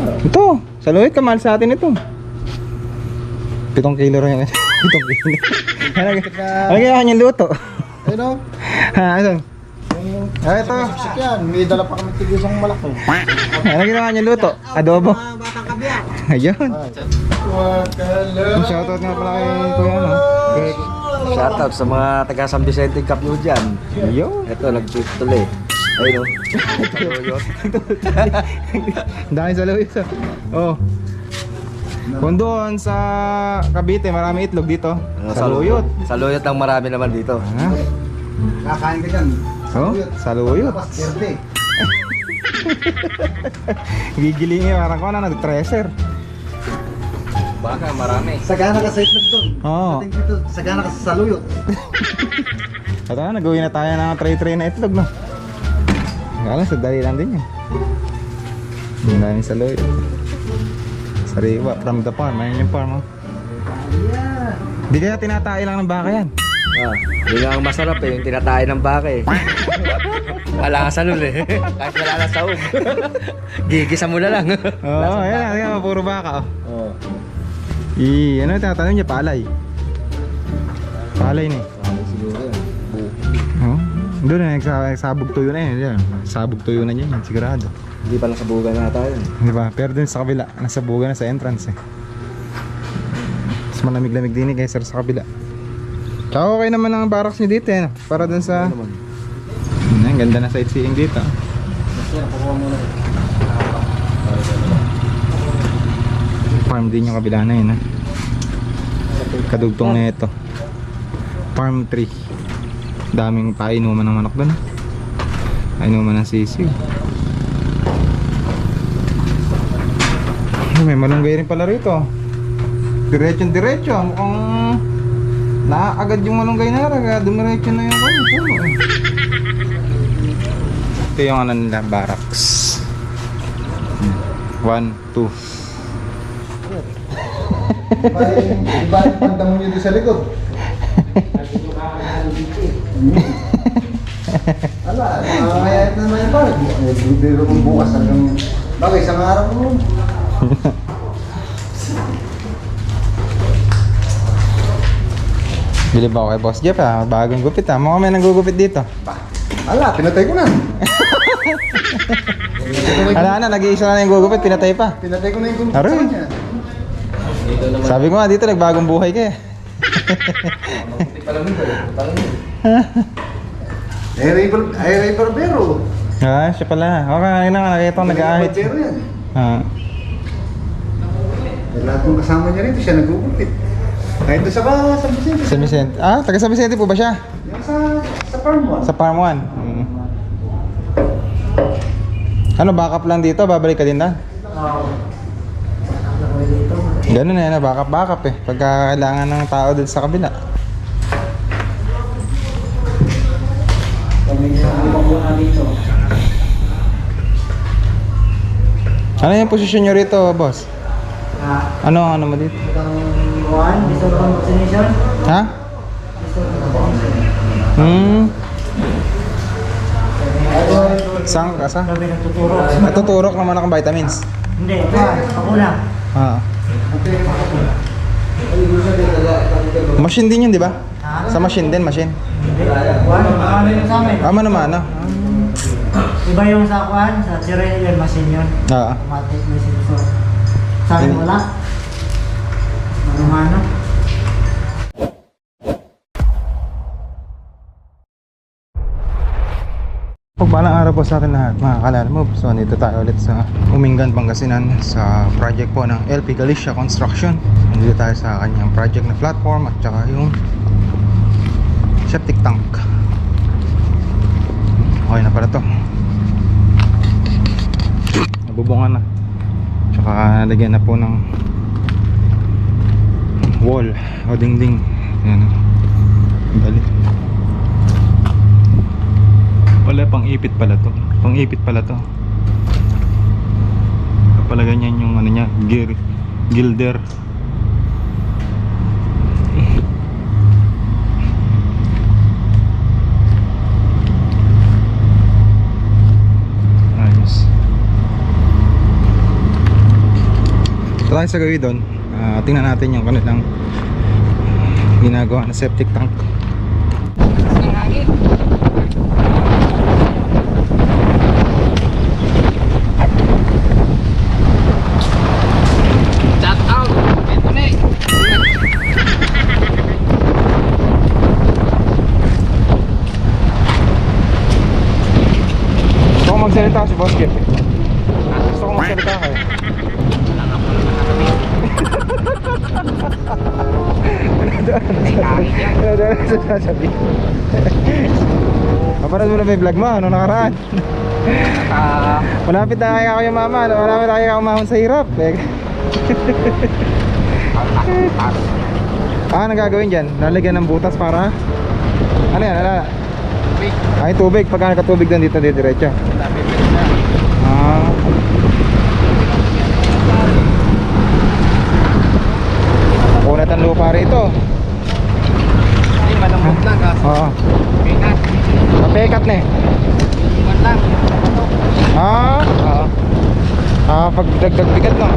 Ito, saluyot ka, mahal sa atin ito. 7 kilo rin yan. 7 kilo. Ano kaya kanyang luto? Ano? Ha, ano? Ito. Sik yan. May dala pa kami tigisang malaki. Ano ginawa niyang luto? Adobo. Batang kabiyak. Ayun. Shoutout nga pala kay Kuya, no? Shoutout sa mga taga San Vicente Cup nyo dyan. Ayun. Ito, nagtutuloy. Ayun o. Dahil sa Luis. Oh. Kung doon sa Cavite, marami itlog dito. Saluyot. Saluyot ang marami naman dito. Ha? Kakain ka dyan. Oh, saluyot. Verde. Gigilingi parang ko na nag-treasure. Baka marami. Sagana ka sa itlog doon. Oo. Dating dito, sagana ka sa saluyot. Ito na, nag-uwi na tayo ng tray-tray na itlog, no? Kala, sa dali lang din yun. Yung daming saluyot. Sariwa, from the farm. Ayun yung farm, oh. Di kaya tinatay lang ng baka yan. Yun nga ang masarap eh, yung tinatayin ng baka eh. Wala ka sa lul eh. Kahit wala ka sa ug. Gigisa mo na lang. Oo, ayan, puro baka, oh. Oo. Ano yung tinatanong niya? Palay. Palay na eh. Siguro yan. Oh. Doon na, nagsabog tuyo na yun. Sabog tuyo na niya, sigurado. Hindi pa nakabugan na tayo. Di ba? Pero dun sa kabila, nasa buga na sa entrance eh. Mas malamig-lamig din eh kaysa sa kabila. Tsaka okay naman ang barracks niyo dito eh. Para dun sa... Ano naman? Ang ganda na sightseeing dito. Farm din yung kabila na yun eh. Kadugtong na ito. Farm 3. Daming painuman ng manok dun. Painuman ng sisig. May malunggay rin pala rito. Diretso. Mukhang naaagad yung malunggay na raga. Dumiretso na yung puno. Ito yung ano nila, barracks. 1, 2. Iba yung panda mo nyo doon sa likod. Ala, makakayayat na naman yung parang. Biro kong bukas hanggang bagay, isang araw mo. Bili ba ako kay Boss Jeff ha? Bagong gupit ha? Mukhang may nanggugupit dito. Ala, pinatay ko na. Ala na, nag-iisa na yung gugupit, pinatay pa. Pinatay ko na yung kumpit sa Aray. kanya. Sabi ko nga dito, nagbagong buhay ka eh. Ray Barbero. Ah, siya pala. Okay na nga, nakita ko nag-aahit. Barbero yan. Ah. Lahat ng kasama niya rito, siya nagugupit. Kahit doon sa San Vicente. San Vicente. Ah, taga San Vicente po ba siya? Yung sa farm mo. Sa Farm 1. Ano, backup lang dito? Babalik ka din na? Ganun eh, backup eh. Pagka kailangan ng tao dun sa kabila. Ano yung posisyon nyo rito, boss? Ano mo dito? Ha? Saan ka? Saan? Natuturok naman akong vitamins. Hindi, ako na. Ah. Machine din yun, di ba? Sa machine din, machine. Ano yung sa amin? Mano-mano. Iba yung sa kuhan, sa cereal machine yun. Oo. Automatic na sensor. Sa amin wala. Ano? Pagpalang araw po sa atin lahat mga kalala mo. So nandito tayo ulit sa Umingan, Pangasinan sa project po ng LP Galicia Construction. Nandito tayo sa kanyang project na platform at saka yung septic tank. Okay na pala to. Nabubungan na. Tsaka nalagyan na po ng wall o dingding. Ayan. Dali. Wala, pang ipit pala to. Pang ipit pala to. Pala ganyan yung ano niya, gilder. Ayos. tayo sa gawin doon. Tingnan natin yung kanilang ginagawa na septic tank. Shout out! Ito na eh! Gusto ko magsalita si Boss Jeff eh. Gusto ko magsalita kayo. Sasabi. Kaparas mo na may vlog mo, ano nakaraan? Malapit na kaya kayo mama, malapit na kaya umahon sa hirap eh. Ano gagawin dyan? Lalagyan ng butas para? Ano yan? Ay tubig, pagka nakatubig doon dito diretso. Kunat ang lupa rito. Hindi, malambot lang kasi. Oo. Pekat. Mapekat na eh. Iwan lang. Oo. Pag dagdag bigat no.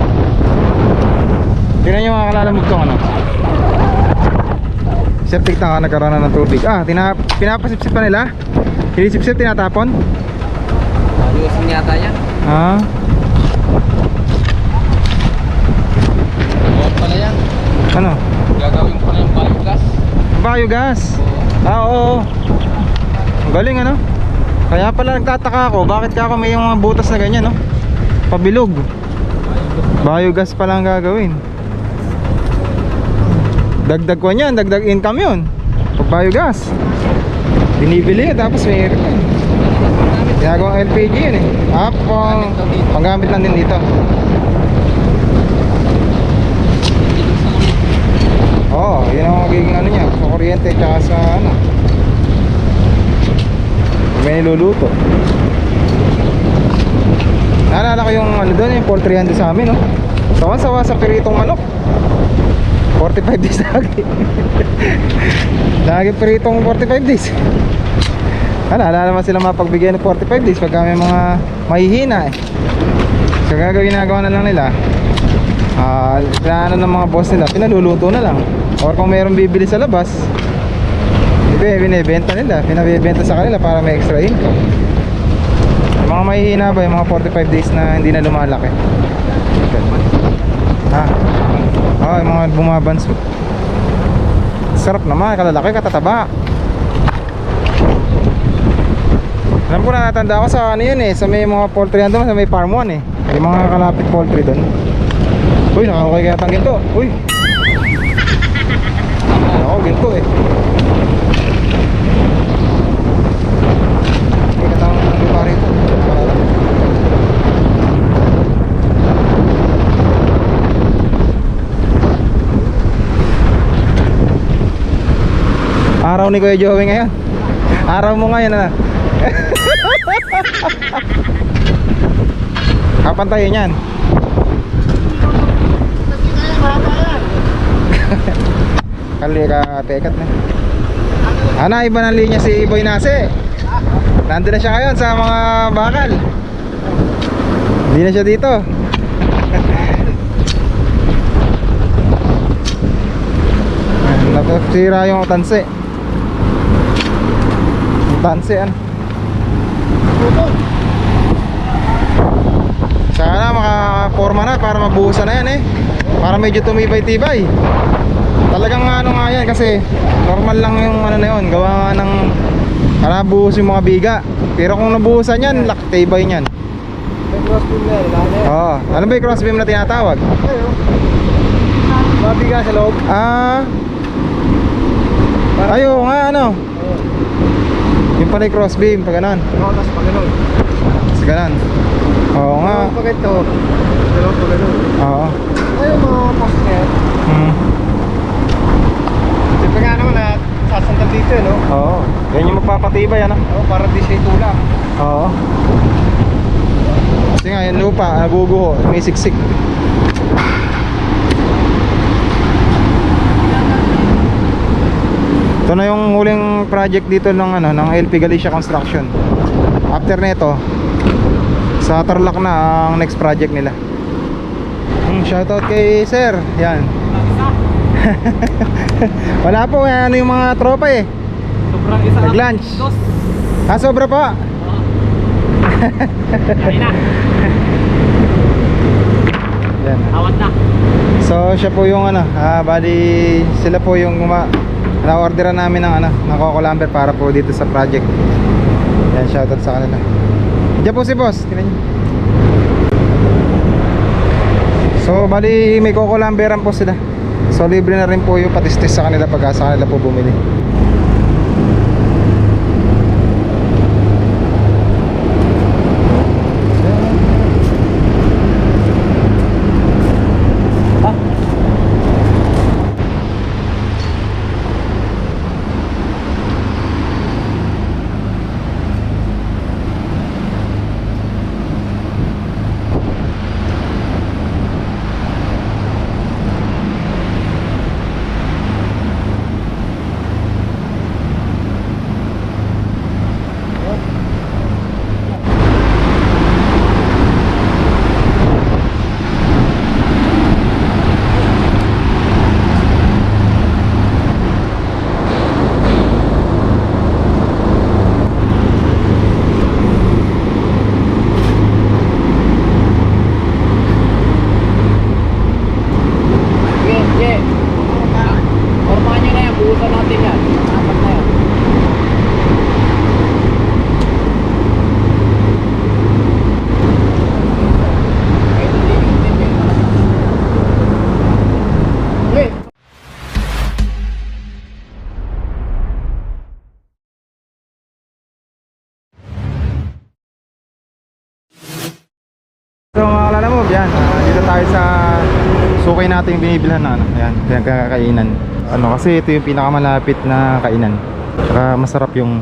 Tingnan nyo mga kalalamog tong ano. Septic tank nagkaroon na ng tubig. Pinapasipsip pa nila? Hinisipsip, tinatapon? Ayusin yata yan. Huwag pala yan. Ano? Gagawin ko na yung biogas. Biogas? Oo. Ang galing ano? Kaya pala nagtataka ako, bakit ka ako may yung mga butas na ganyan no? Pabilog. Biogas pala ang gagawin. Dagdag ko niyan, dagdag income yun. Pag biogas binibili yun, tapos may ginagawang LPG yun eh. Panggamit lang din dito. Oo, yun ang magiging ano niya, sa kuryente tsaka sa ano, may niluluto. Naalala ko yung ano doon, yung 4,300 sa amin no? Sawa-sawa sa piritong manok. 45 days lagi. Lagi piritong 45 days. Alala naman sila mapagbigay ng 45 days pagka may mga mahihina eh. So ginagawa na lang nila, plano ng mga boss nila, pinaluluto na lang. Or kung mayroong bibili sa labas, binibenta nila, pinabibenta sa kanila para may extra income. Yung mga mahihina ba, yung mga 45 days na hindi na lumalaki. Yung mga bumabanso. Sarap naman, kalalaki, katataba. Alam ko, natatanda ako sa ano yun eh, sa may mga poultry doon, sa may farm 1 eh. Yung mga kalapit poultry doon. Uy, nakakukay kaya tang ginto. Uy, ako ginto eh. Uy, katang lupa rito. Araw ni Kuya Joey ngayon. Araw mo ngayon na. Kapan tayo niyan? Kali ka tekat na. Iba ng linya si Boy Nase. Nandun na siya ngayon sa mga bakal. Hindi na siya dito. Nasira yung tanse. Tansean. Sana makaporma na para mabuhusan na yan eh. Para medyo tumibay-tibay. Talagang ano nga yan kasi normal lang yung ano na yun. Gawa nga ng nabuhos yung mga biga. Pero kung nabuhusan yan, tibay niyan. May crossbeam na yan, wala na yan. Oo. Ano ba yung crossbeam na tinatawag? Mabiga sa loob. Ayo nga ano. Yung pala yung crossbeam, pag ganon. Oo, tapos pag ganun. Tapos ganon. Oo nga. Pag ito, dalawang pag ganun. Oo. Ayun mga post na yan. Siyempre nga naman na sasandal dito no? Oo. Yan yung magpapatibay ano. Oo, para di siya itulak. Oo. Kasi nga yung lupa, naguguho, may siksik. Ito na yung huling project dito ng ano, ng LP Galicia Construction. After nito, sa Tarlac na ang next project nila. shoutout kay sir. Yan. Wala po, ano yung mga tropa eh. Sobrang isa. Nag-lunch. Sobra pa. Yan. Awat na. So siya po yung ano, bali sila po yung na-orderan namin ng ano, ng Coco Lumber para po dito sa project. Yan, shoutout sa kanila. Diyan po si boss, tingnan niyo. So bali may Coco Lumberan po sila. So libre na rin po yung patistis sa kanila pag sa kanila po bumili. So mga kalalamo, yan, dito tayo sa sukay natin yung binibilhan na ano, ayan, yung kakainan. Ano kasi ito yung pinakamalapit na kainan. Tsaka masarap yung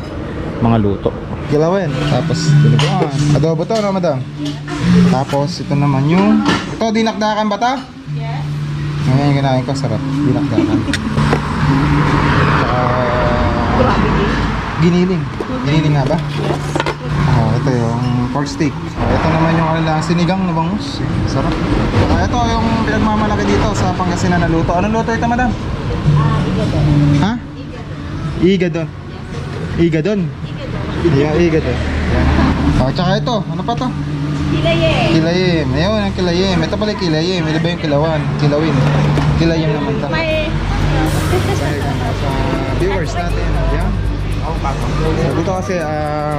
mga luto. Kilawin, tapos dinuguan. Adobo to, no madam? Tapos ito naman yung, ito dinakdakan ba ta? Yes. Ngayon yung ginahin ko, sarap, dinakdakan. Tsaka giniling. Giniling nga ba? Ito yung pork steak. Ito naman yung kanilang sinigang na bangus. Sarap. Ito yung pinagmamalaki dito sa Pangasinan na luto. Anong luto ito, madam? Ha? Igadon. Igadon? Yeah, igadon. Yan. Tsaka ito, ano pa to? Kilayem. Kilayem. Ayun, ang kilayem. Ito pala yung kilayem. Ito ba yung kilawan? Kilawin. Kilayem naman to. May... Sa viewers natin. Yan. So, dito kasi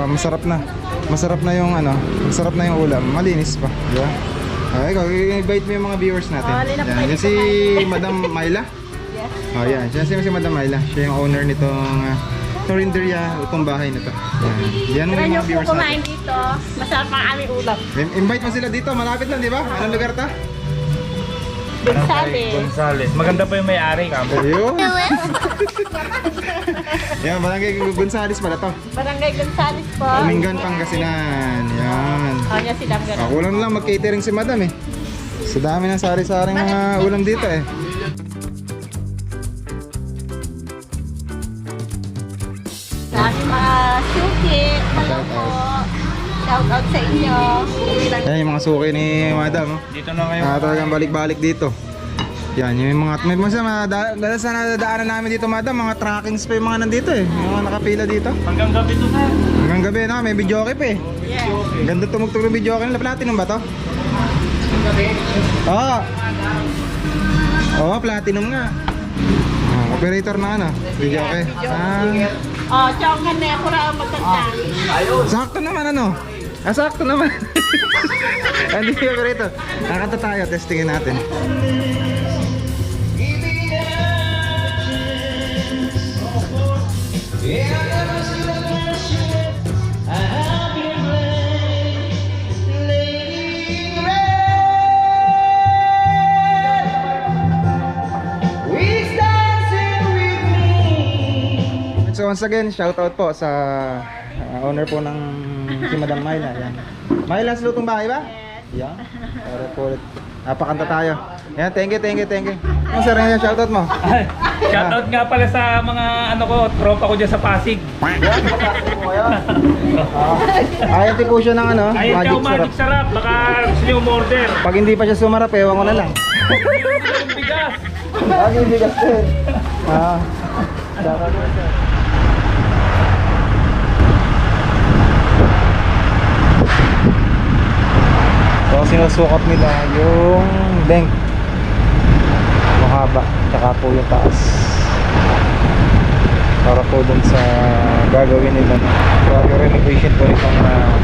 masarap na. Masarap na yung ano, masarap na yung ulam. Malinis pa, di ba? Ikaw, i-invite mo yung mga viewers natin. Yan, yan si Madam Myla. Yes. Yan, siya si Madam Myla. Siya yung owner nitong Torinderia, itong bahay na to. Yan mo Tara yung niyo mga po viewers kumain natin. dito. Masarap ang aming ulam. Invite mo sila dito, malapit lang, di ba? Anong lugar ta? Gonzales. Gonzales. Maganda pa yung may-ari, kamo. Ayun. Yan, Barangay Gonzales pala to. Barangay Gonzales po. Mingan, Pangasinan. Yan. Kanya silang ganun. Kulang lang mag-catering si madam eh. Sa dami ng sari-saring mga ulam dito eh. Sa aming mga suki. Hello po. Shout out sa inyo. Yan yung mga suki ni madam. Dito na kayo. Talagang balik-balik dito. Yan, yung mga, may mga sa nadadaanan namin dito madam, mga trackings pa yung mga nandito eh. Yung mga nakapila dito. Hanggang gabi to, sir. Hanggang gabi na, may video clip eh. Yes. Ganda tumugtog ng video clip. Platinum ba to? Oo. Oo, platinum nga. Operator na ano, video clip. Oh, chongan na ako raw magkanta. Sakto naman ano? Sakto naman. Hindi yung operator. Nakanta tayo, testingin natin. So once again, shout out po sa owner po ng si Madam Myla. Yan. Myla, sa lutong bahay ba? Yes. Yan. Para po ulit. Napakanta tayo. Yan, thank you. Ano sir, yung shoutout mo? Shoutout nga pala sa mga ano ko, tropa ko dyan sa Pasig. Ayati po siya ng ano, Ayun magic daw, magic syrup. sarap. Baka gusto nyo umorder. Pag hindi pa siya sumarap, ewan ko na lang. Yung bigas. Lagi bigas din. Shoutout mo sir. So sinusukot nila yung length, mahaba, tsaka po yung taas, para po dun sa gagawin nila yung renovation po itong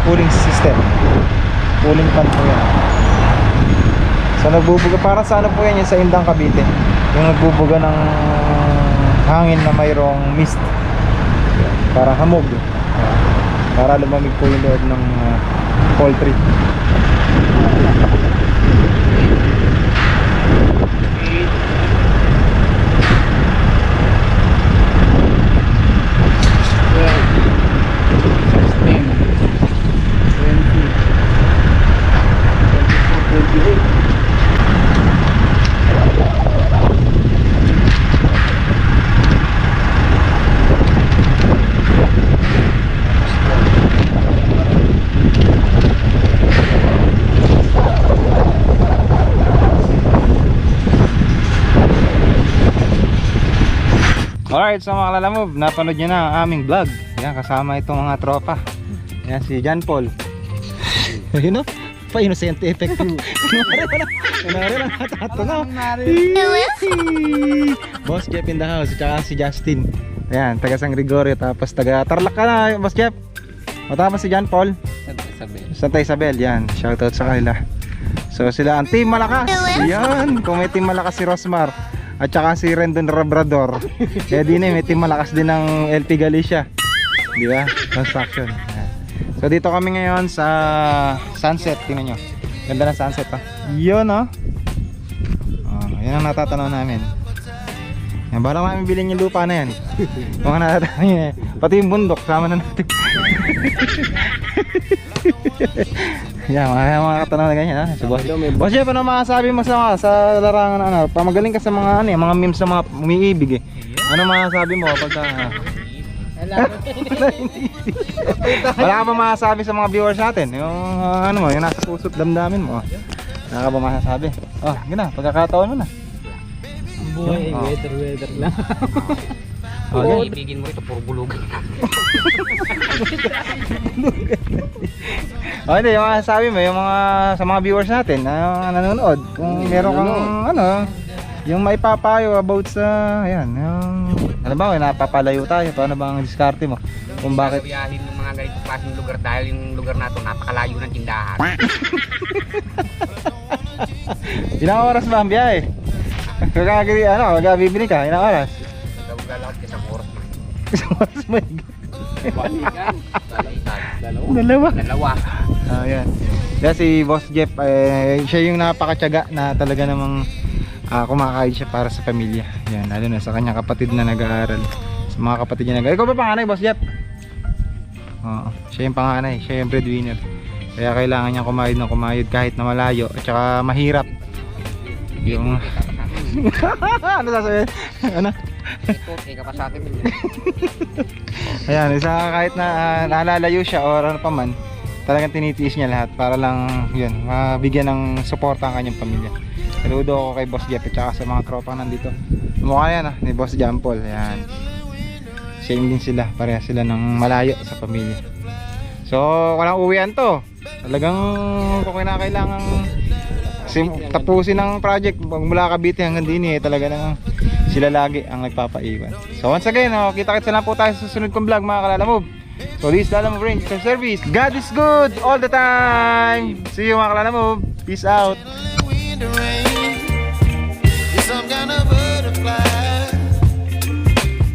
cooling system, cooling fan po yan. So nagbubuga, para sa ano po yan, yung sa Indang Cavite, yung nagbubuga ng hangin na mayroong mist, para hamog, para lumamig po yung loob ng poultry. Alright, so mga kalalamove, napanood nyo na ang aming vlog. Yan, kasama itong mga tropa. Yan, si John Paul. Yun o, pa-innocent effect. Kunwari lang natato na. Boss Jeff in the house, tsaka si Justin. Ayan, taga San Gregorio, tapos taga Tarlac ka na, Boss Jeff. O tapos si John Paul. Santa Isabel, yan, shoutout sa kanila. So sila ang Team Malakas. Yan, kung may Team Malakas si Rosmar at saka si Rendon Labrador, eh di na may Team Malakas din ng LP Galicia, di ba? Construction. Yan. So dito kami ngayon sa sunset, tingnan nyo. Ganda ng sunset ha. Yun oh. Yan ang natatanaw namin. Yan, bala kami bilhin yung lupa na yan. Mga natatanaw yun eh. Pati yung bundok, sama na natin. Yan, mga katanaw na ganyan ha. So, Boss Jeff, ano masasabi mo sa larangan ano? Pamagaling ka sa mga ano eh, mga memes sa mga umiibig eh. Ano masasabi mo pagka wala ka ba masasabi sa mga viewers natin? Yung ano mo, yung nasa puso't damdamin mo. Wala ka ba masasabi? Oh, gina, pagkakataon mo na. Ang buhay, weather lang. Okay. Ibigin mo ito, puro bulog. Oh, hindi, yung masasabi mo, yung mga sa mga viewers natin na nanonood, kung meron kang ano, yung maipapayo about sa, ayan, yung, alam ba, napapalayo tayo, paano ba ang diskarte mo? Kung bakit Biyahin ng mga ganitong klaseng lugar dahil yung lugar na ito napakalayo ng tindahan. ilang oras ba ang biyahe? Magabibili ka, ilang oras? Gawag-galakot ka isang oras. Isang oras mo Balikan. Dalawa. Ayan. Kaya si Boss Jeff, siya yung napakatyaga na talaga namang kumakain siya para sa pamilya. Yan, lalo na sa kanyang kapatid na nag-aaral. Sa mga kapatid niya nag-aaral. Ikaw ba panganay, Boss Jeff? Oo, siya yung panganay, siya yung breadwinner. Kaya kailangan niya kumayod kahit na malayo at saka mahirap. Yung ano sasabihin? Ano? Ito, tika pa sa atin. Ayan, isa kahit na nalalayo siya o ano pa man, talagang tinitiis niya lahat para lang yun, mabigyan ng suporta ang kanyang pamilya. Saludo ako kay Boss Jeff at saka sa mga tropa nandito. Mukha yan ni Boss John Paul. Ayan. Same din sila, pareha sila ng malayo sa pamilya. So, walang uwian to. Talagang kung kinakailangan tapusin ang project mula Cavite hanggang Dini, talaga namang sila lagi ang nagpapaiwan. So once again, kita-kits na lang po tayo sa susunod kong vlog mga kalalamove. So this is Lalamove Range Service. God is good all the time. See you mga kalalamove. Peace out. Some kind of butterfly.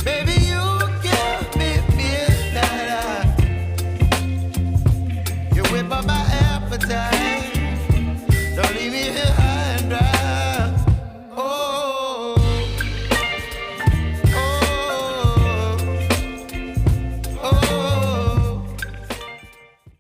Baby, you give me midnight. You whip up my appetite.